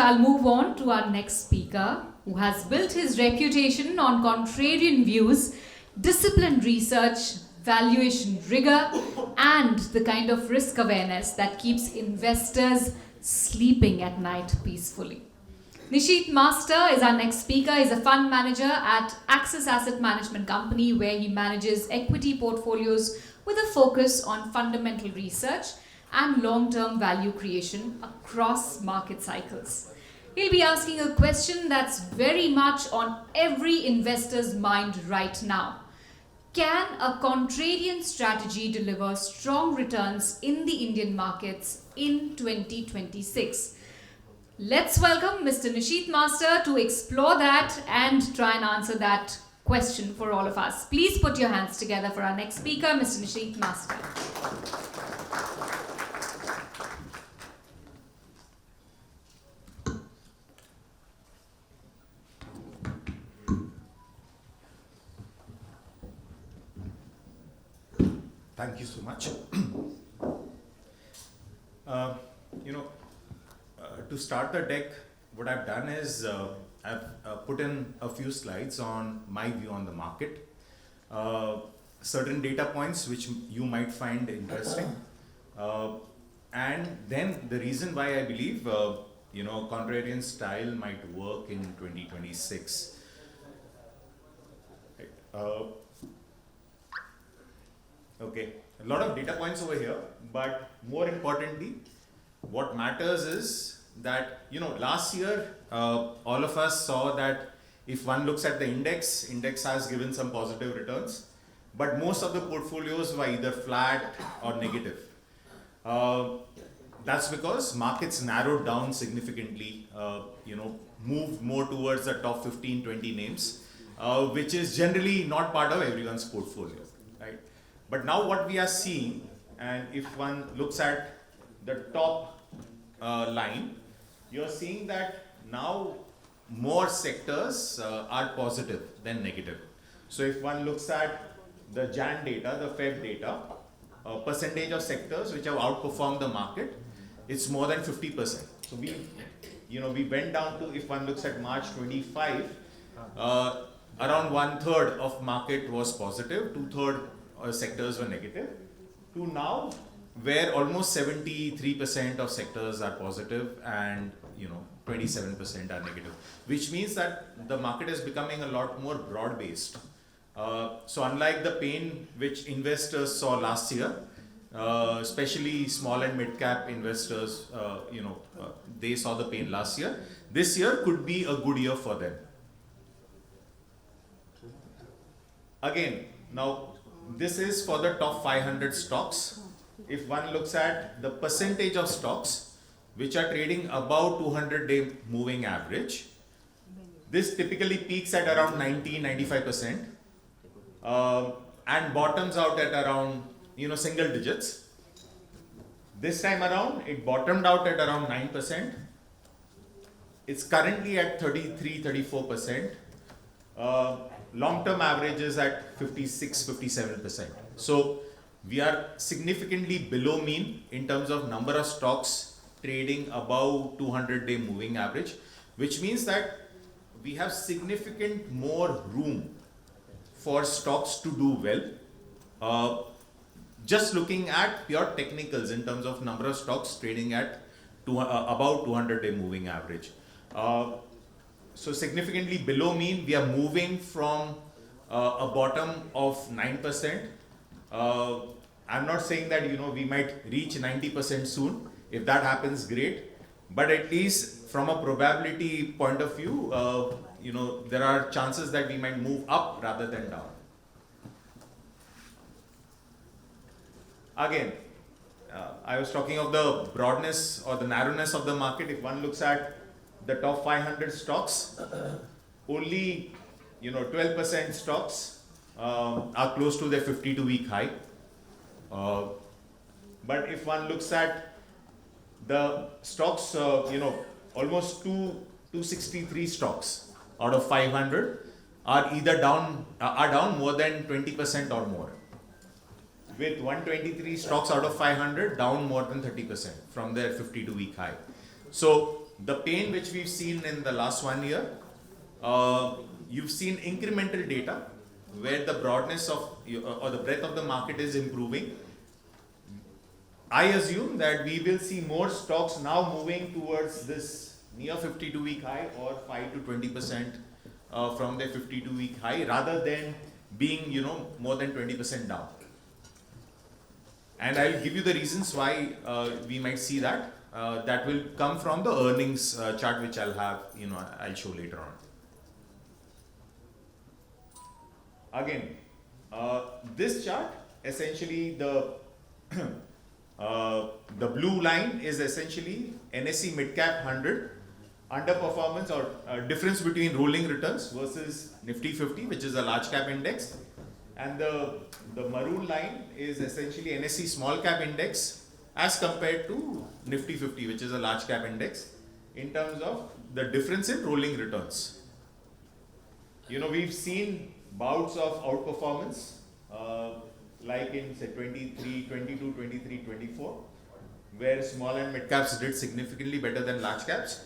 I'll move on to our next speaker, who has built his reputation on contrarian views, disciplined research, valuation rigor, and the kind of risk awareness that keeps investors sleeping at night peacefully. Nishit Master is our next speaker. He's a fund manager at Axis Asset Management Company, where he manages equity portfolios with a focus on fundamental research and long-term value creation across market cycles. He'll be asking a question that's very much on every investor's mind right now. Can a contrarian strategy deliver strong returns in the Indian markets in 2026? Let's welcome Mr. Nishit Master to explore that and try and answer that question for all of us. Please put your hands together for our next speaker, Mr. Nishit Master. Thank you so much. To start the deck, what I've done is I've put in a few slides on my view on the market, certain data points which you might find interesting, and then the reason why I believe contrarian style might work in 2026. Okay, a lot of data points over here, but more importantly, what matters is that, last year, all of us saw that if one looks at the index has given some positive returns, but most of the portfolios were either flat or negative. That's because markets narrowed down significantly, moved more towards the top 15, 20 names, which is generally not part of everyone's portfolio, right? But now what we are seeing, and if one looks at the top line, you're seeing that now more sectors are positive than negative. So if one looks at the Jan data, the Feb data, percentage of sectors which have outperformed the market, it's more than 50%. So we went down to, if one looks at March 25, around 1/3 of market was positive, 2/3 sectors were negative, to now where almost 73% of sectors are positive and 27% are negative, which means that the market is becoming a lot more broad-based. So unlike the pain which investors saw last year, especially small and mid-cap investors, they saw the pain last year. This year could be a good year for them. Again, now this is for the top 500 stocks. If one looks at the percentage of stocks which are trading above 200-day moving average, this typically peaks at around 90-95% and bottoms out at around single digits. This time around, it bottomed out at around 9%. It's currently at 33-34%. Long-term average is at 56-57%. So we are significantly below mean in terms of number of stocks trading above 200-day moving average, which means that we have significant more room for stocks to do well. Just looking at pure technicals in terms of number of stocks trading at about 200-day moving average. So significantly below mean, we are moving from a bottom of 9%. I'm not saying that we might reach 90% soon. If that happens, great. But at least from a probability point of view, there are chances that we might move up rather than down. Again, I was talking of the broadness or the narrowness of the market. If one looks at the top 500 stocks, only 12% stocks are close to their 52-week high. But if one looks at the stocks, almost 263 stocks out of 500 are either down more than 20% or more, with 123 stocks out of 500 down more than 30% from their 52-week high. So the pain which we've seen in the last 1 year, you've seen incremental data where the broadness of or the breadth of the market is improving. I assume that we will see more stocks now moving towards this near 52-week high or 5 to 20% from their 52-week high, rather than being more than 20% down. And I'll give you the reasons why we might see that. That will come from the earnings chart, which I'll have, I'll show later on. Again, this chart, essentially the blue line is essentially NSE Midcap 100 underperformance or difference between rolling returns versus Nifty 50, which is a large cap index. And the maroon line is essentially NSE small cap index as compared to Nifty 50, which is a large cap index, in terms of the difference in rolling returns. We've seen bouts of outperformance, like in say 23, 22, 23, 24, where small and mid caps did significantly better than large caps.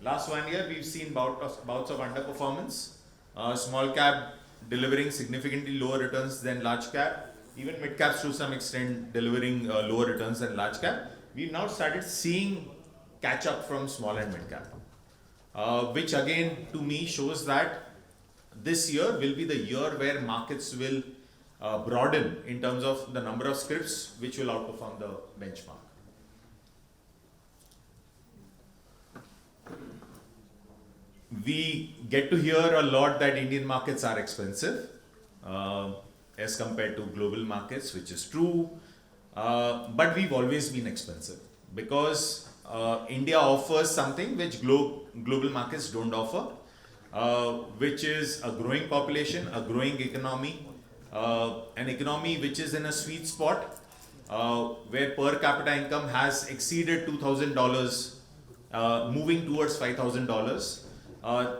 Last 1 year, we've seen bouts of underperformance, small cap delivering significantly lower returns than large cap, even mid caps to some extent delivering lower returns than large cap. We've now started seeing catch up from small and mid cap, which again to me shows that this year will be the year where markets will broaden in terms of the number of scripts which will outperform the benchmark. We get to hear a lot that Indian markets are expensive as compared to global markets, which is true, but we've always been expensive because India offers something which global markets don't offer, which is a growing population, a growing economy, an economy which is in a sweet spot where per capita income has exceeded $2,000, moving towards $5,000.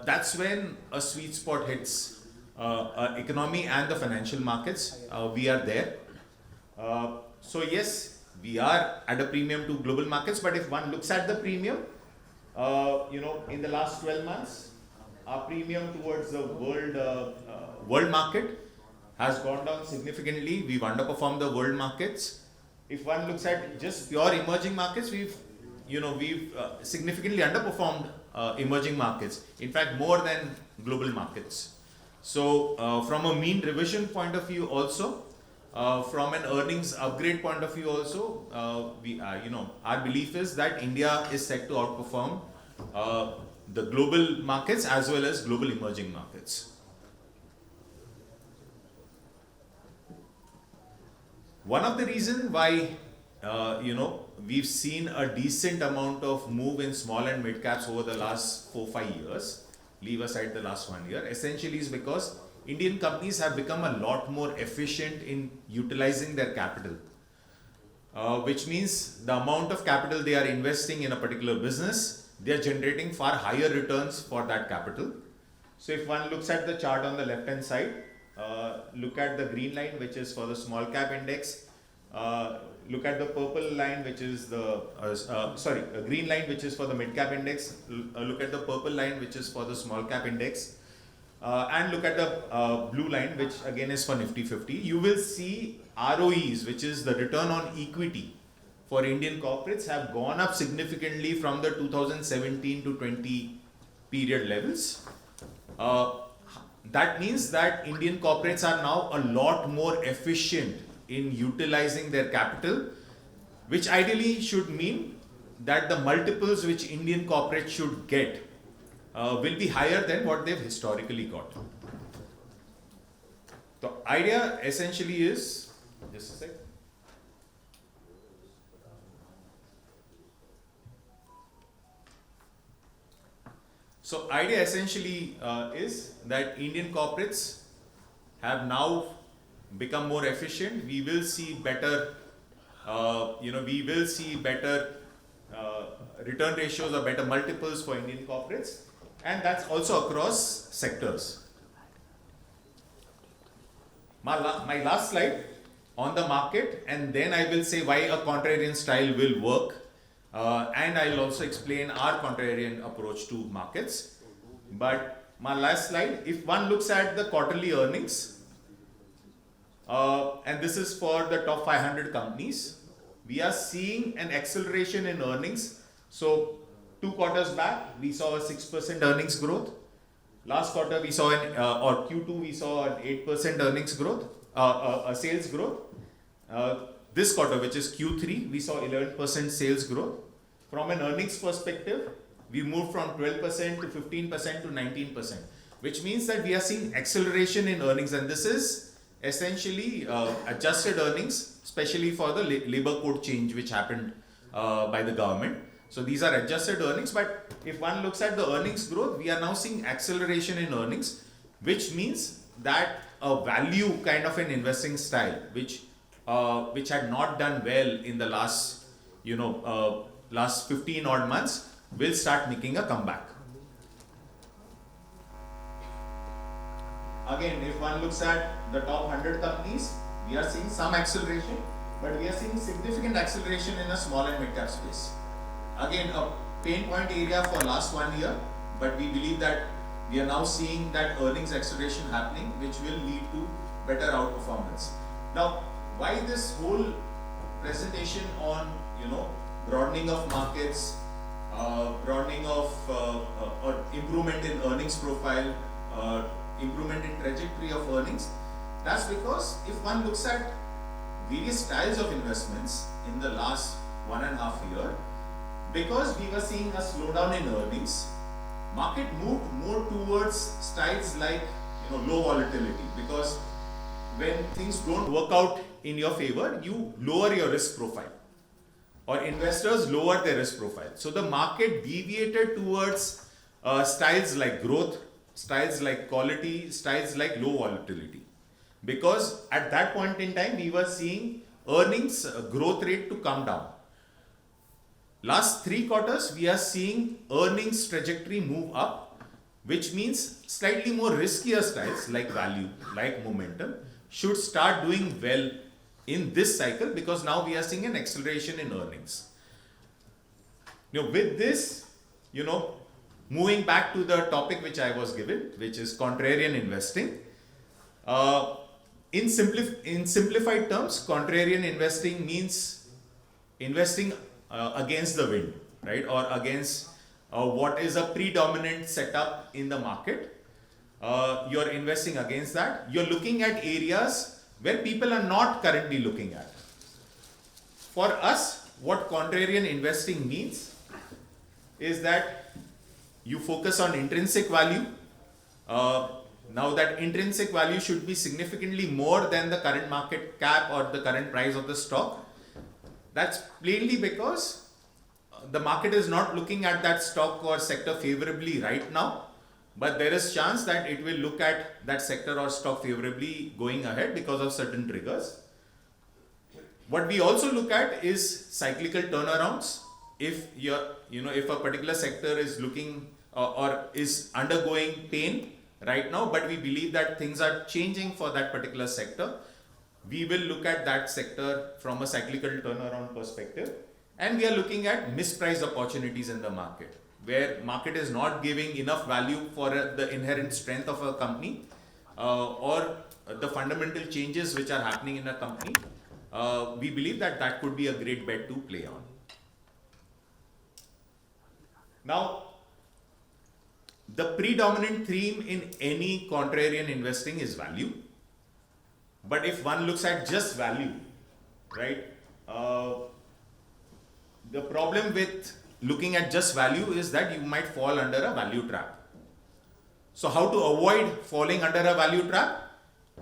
That's when a sweet spot hits economy and the financial markets. We are there. So yes, we are at a premium to global markets, but if one looks at the premium, in the last 12 months, our premium towards the world market has gone down significantly. We've underperformed the world markets. If one looks at just pure emerging markets, we've significantly underperformed emerging markets. In fact, more than global markets. So, from a mean revision point of view, also, from an earnings upgrade point of view, also, our belief is that India is set to outperform the global markets as well as global emerging markets. One of the reasons why we've seen a decent amount of move in small and mid caps over the last 4-5 years, leave aside the last 1 year, essentially is because Indian companies have become a lot more efficient in utilizing their capital, which means the amount of capital they are investing in a particular business, they are generating far higher returns for that capital. So if one looks at the chart on the left hand side, look at the green line, which is for the small cap index. Look at the purple line, which is the green line, which is for the mid cap index. Look at the purple line, which is for the small cap index, and look at the blue line, which again is for Nifty 50. You will see ROEs, which is the return on equity for Indian corporates, have gone up significantly from the 2017 to 20 period levels. That means that Indian corporates are now a lot more efficient in utilizing their capital, which ideally should mean that the multiples which Indian corporates should get will be higher than what they've historically got. The idea essentially is, just a sec. So idea essentially is that Indian corporates have now become more efficient. We will see better, return ratios or better multiples for Indian corporates, and that's also across sectors. My last slide on the market, and then I will say why a contrarian style will work. And I'll also explain our contrarian approach to markets. But my last slide, if one looks at the quarterly earnings, and this is for the top 500 companies, we are seeing an acceleration in earnings. So 2 quarters back, we saw a 6% earnings growth. Last quarter, we saw or Q2, we saw an 8% earnings growth, sales growth. This quarter, which is Q3, we saw 11% sales growth. From an earnings perspective, we moved from 12% to 15% to 19%, which means that we are seeing acceleration in earnings, and this is essentially adjusted earnings, especially for the labor code change which happened by the government. So these are adjusted earnings, but if one looks at the earnings growth, we are now seeing acceleration in earnings, which means that a value kind of an investing style, which had not done well in the last, last 15 odd months, will start making a comeback. Again, if one looks at the top 100 companies, we are seeing some acceleration, but we are seeing significant acceleration in a small and mid cap space. Again, a pain point area for last 1 year, but we believe that we are now seeing that earnings acceleration happening, which will lead to better outperformance. Now, why this whole presentation on, broadening of markets, broadening of or improvement in earnings profile, improvement in trajectory of earnings? That's because if one looks at various styles of investments in the last 1.5 years, because we were seeing a slowdown in earnings, market moved more towards styles like low volatility, because when things don't work out in your favor, you lower your risk profile, or investors lower their risk profile. So the market deviated towards styles like growth, styles like quality, styles like low volatility, because at that point in time we were seeing earnings growth rate to come down. Last 3 quarters, we are seeing earnings trajectory move up, which means slightly more riskier styles like value, like momentum, should start doing well in this cycle, because now we are seeing an acceleration in earnings. With this, moving back to the topic which I was given, which is contrarian investing. In simplified terms, contrarian investing means investing against the wind, right? Or against what is a predominant setup in the market. You're investing against that. You're looking at areas where people are not currently looking at. For us, what contrarian investing means is that you focus on intrinsic value. Now that intrinsic value should be significantly more than the current market cap or the current price of the stock. That's plainly because the market is not looking at that stock or sector favorably right now, but there is chance that it will look at that sector or stock favorably going ahead because of certain triggers. What we also look at is cyclical turnarounds. If if a particular sector is looking or is undergoing pain right now, but we believe that things are changing for that particular sector, we will look at that sector from a cyclical turnaround perspective, and we are looking at mispriced opportunities in the market, where market is not giving enough value for the inherent strength of a company or the fundamental changes which are happening in a company. We believe that that could be a great bet to play on. Now, the predominant theme in any contrarian investing is value. But if one looks at just value, right, the problem with looking at just value is that you might fall under a value trap. So how to avoid falling under a value trap?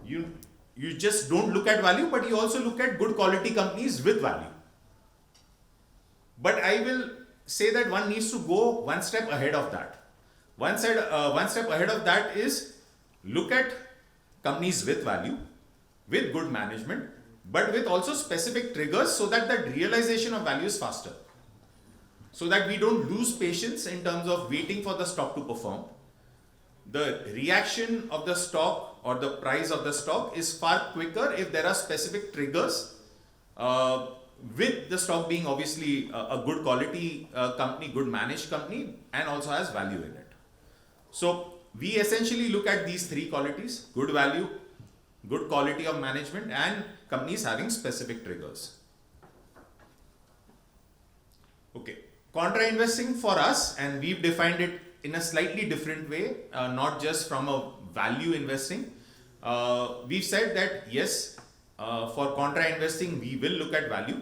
You just don't look at value, but you also look at good quality companies with value. But I will say that one needs to go one step ahead of that. One step ahead of that is look at companies with value, with good management, but with also specific triggers, so that the realization of value is faster. So that we don't lose patience in terms of waiting for the stock to perform. The reaction of the stock or the price of the stock is far quicker if there are specific triggers with the stock being obviously a good quality company, good managed company, and also has value in it. So we essentially look at these three qualities: good value, good quality of management, and companies having specific triggers. Okay, contra investing for us, and we've defined it in a slightly different way, not just from a value investing. We've said that yes, for contra investing, we will look at value,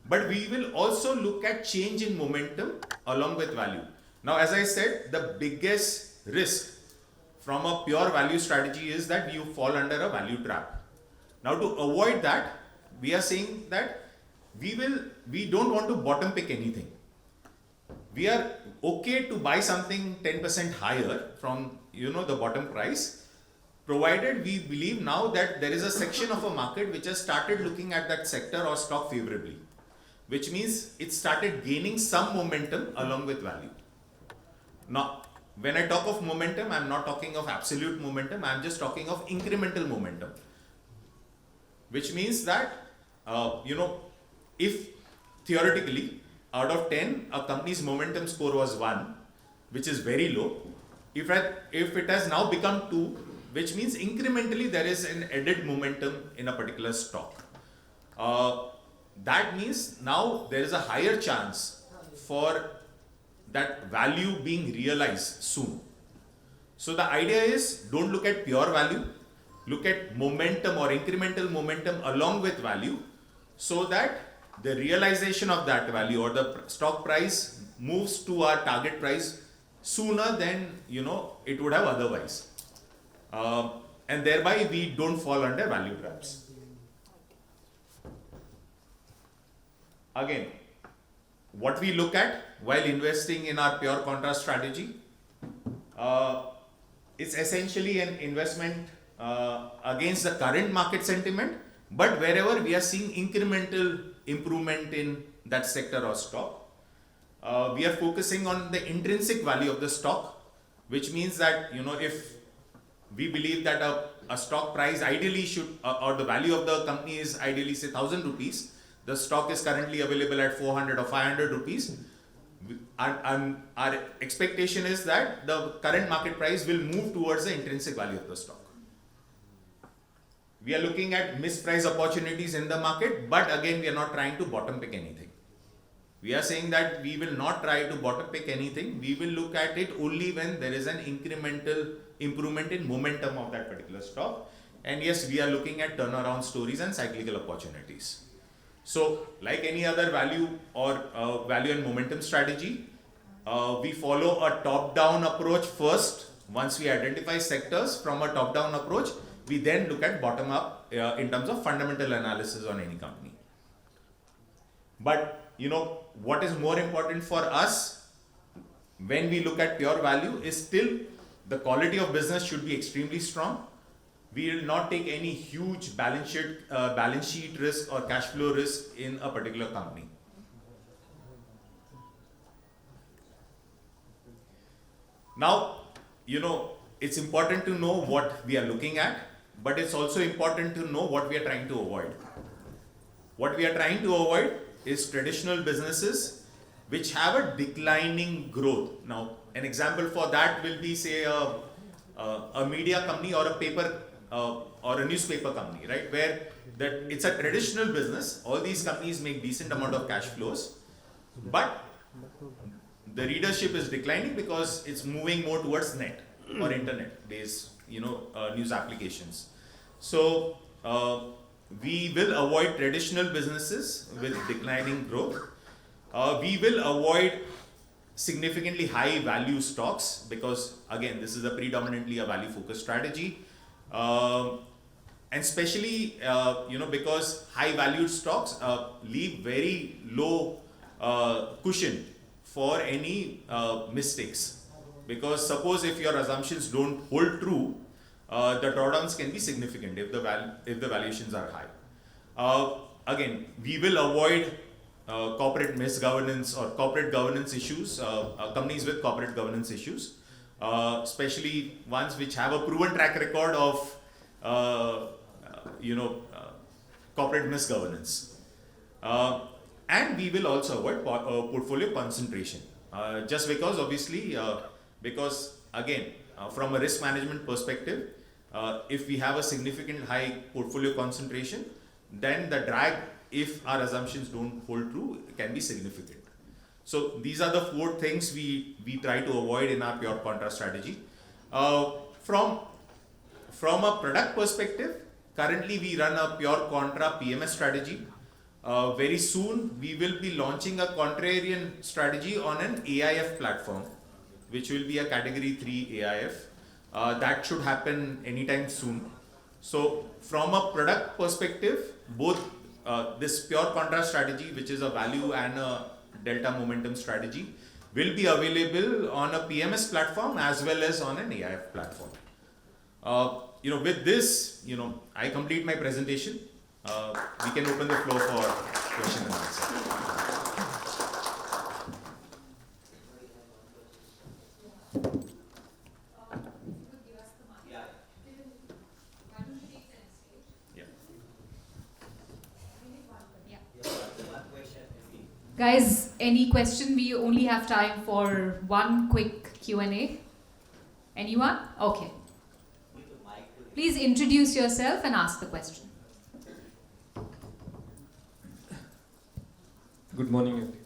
but we will also look at change in momentum along with value. Now, as I said, the biggest risk from a pure value strategy is that you fall under a value trap. Now, to avoid that, we are saying that we don't want to bottom pick anything. We are okay to buy something 10% higher from the bottom price, provided we believe now that there is a section of a market which has started looking at that sector or stock favorably, which means it started gaining some momentum along with value. Now, when I talk of momentum, I'm not talking of absolute momentum, I'm just talking of incremental momentum, which means that if theoretically out of 10 a company's momentum score was 1, which is very low, if it has now become 2, which means incrementally there is an added momentum in a particular stock, that means now there is a higher chance for that value being realized soon. So the idea is, don't look at pure value, look at momentum or incremental momentum along with value, so that the realization of that value or the stock price moves to our target price sooner than it would have otherwise, and thereby we don't fall under value traps. Again, what we look at while investing in our pure contra strategy, it's essentially an investment against the current market sentiment, but wherever we are seeing incremental improvement in that sector or stock, we are focusing on the intrinsic value of the stock, which means that if we believe that a stock price ideally should, or the value of the company is ideally say 1,000 rupees, the stock is currently available at 400 or 500 rupees. Our expectation is that the current market price will move towards the intrinsic value of the stock. We are looking at mispriced opportunities in the market, but again, we are not trying to bottom pick anything. We are saying that we will not try to bottom pick anything. We will look at it only when there is an incremental improvement in momentum of that particular stock. And yes, we are looking at turnaround stories and cyclical opportunities. So, like any other value or value and momentum strategy, we follow a top-down approach first. Once we identify sectors from a top-down approach, we then look at bottom-up in terms of fundamental analysis on any company. But what is more important for us when we look at pure value is still the quality of business should be extremely strong. We will not take any huge balance sheet risk or cash flow risk in a particular company. Now, it's important to know what we are looking at, but it's also important to know what we are trying to avoid. What we are trying to avoid is traditional businesses which have a declining growth. Now, an example for that will be, say, a media company or a paper or a newspaper company, right? Where it's a traditional business. All these companies make decent amount of cash flows, but the readership is declining because it's moving more towards net or internet-based, news applications. So we will avoid traditional businesses with declining growth. We will avoid significantly high value stocks because again, this is predominantly a value focused strategy. And especially, because high valued stocks leave very low cushion for any mistakes. Because suppose if your assumptions don't hold true, the drawdowns can be significant if the valuations are high. Again, we will avoid corporate misgovernance or corporate governance issues, companies with corporate governance issues, especially ones which have a proven track record of corporate misgovernance. And we will also avoid portfolio concentration. Just because obviously, because again, from a risk management perspective, if we have a significant high portfolio concentration, then the drag, if our assumptions don't hold true, can be significant. So these are the 4 things we try to avoid in our pure contra strategy. From a product perspective, currently we run a pure contra PMS strategy. Very soon we will be launching a contrarian strategy on an AIF platform, which will be a category 3 AIF. That should happen anytime soon. So from a product perspective, both this pure contra strategy, which is a value and a delta momentum strategy, will be available on a PMS platform as well as on an AIF platform. With this, I complete my presentation. We can open the floor for question and answer. Guys, any question? We only have time for one quick Q&A. Anyone? Okay. Please introduce yourself and ask the question. Good morning, everyone.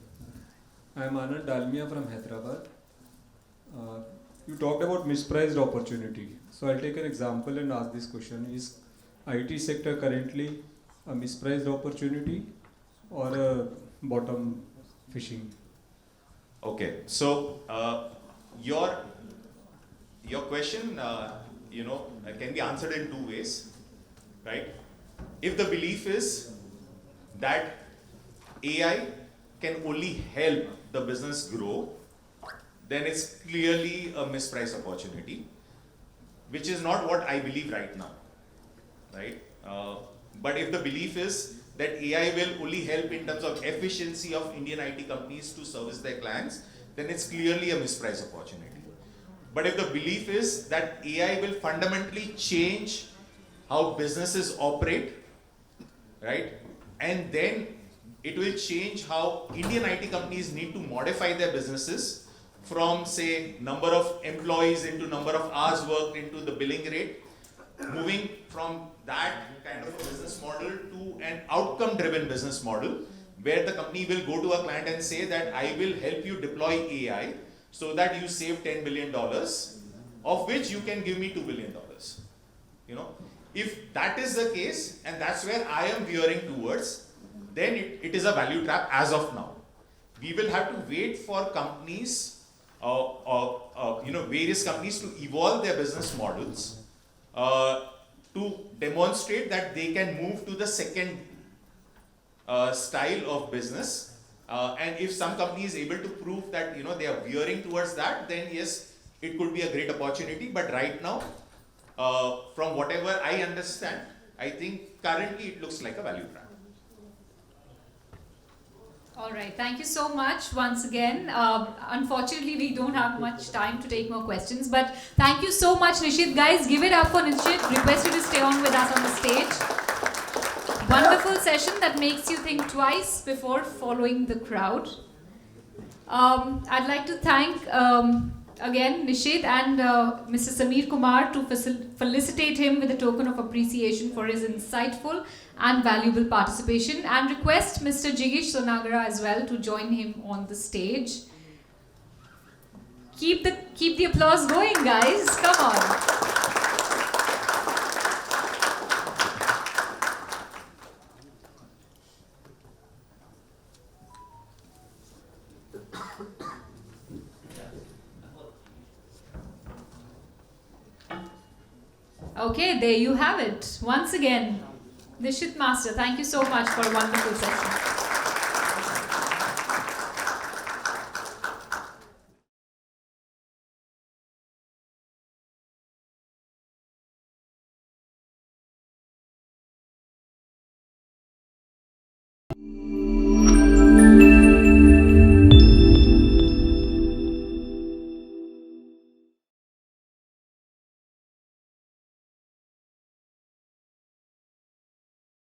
I am Anand Dalmia from Hyderabad. You talked about mispriced opportunity. So I'll take an example and ask this question. Is IT sector currently a mispriced opportunity or a bottom fishing? Okay, so your question, can be answered in 2 ways, right? If the belief is that AI can only help the business grow, then it's clearly a mispriced opportunity, which is not what I believe right now, right? But if the belief is that AI will only help in terms of efficiency of Indian IT companies to service their clients, then it's clearly a mispriced opportunity. But if the belief is that AI will fundamentally change how businesses operate, right? And then it will change how Indian IT companies need to modify their businesses from, say, number of employees into number of hours worked into the billing rate, moving from that kind of a business model to an outcome-driven business model, where the company will go to a client and say that I will help you deploy AI so that you save $10 billion, of which you can give me $2 billion. If that is the case, and that's where I am veering towards, then it is a value trap as of now. We will have to wait for companies, various companies to evolve their business models to demonstrate that they can move to the second style of business. And if some company is able to prove that they are veering towards that, then yes, it could be a great opportunity. But right now, from whatever I understand, I think currently it looks like a value trap. All right, thank you so much once again. Unfortunately, we don't have much time to take more questions, but thank you so much, Nishit. Guys, give it up for Nishit. Request you to stay on with us on the stage. Wonderful session that makes you think twice before following the crowd. I'd like to thank again Nishit and Mr. Sameer Kumar to felicitate him with a token of appreciation for his insightful and valuable participation, and request Mr. Jigish Sonagara as well to join him on the stage. Keep the applause going, guys. Come on. Okay, there you have it. Once again, Nishit Master, thank you so much for a wonderful session.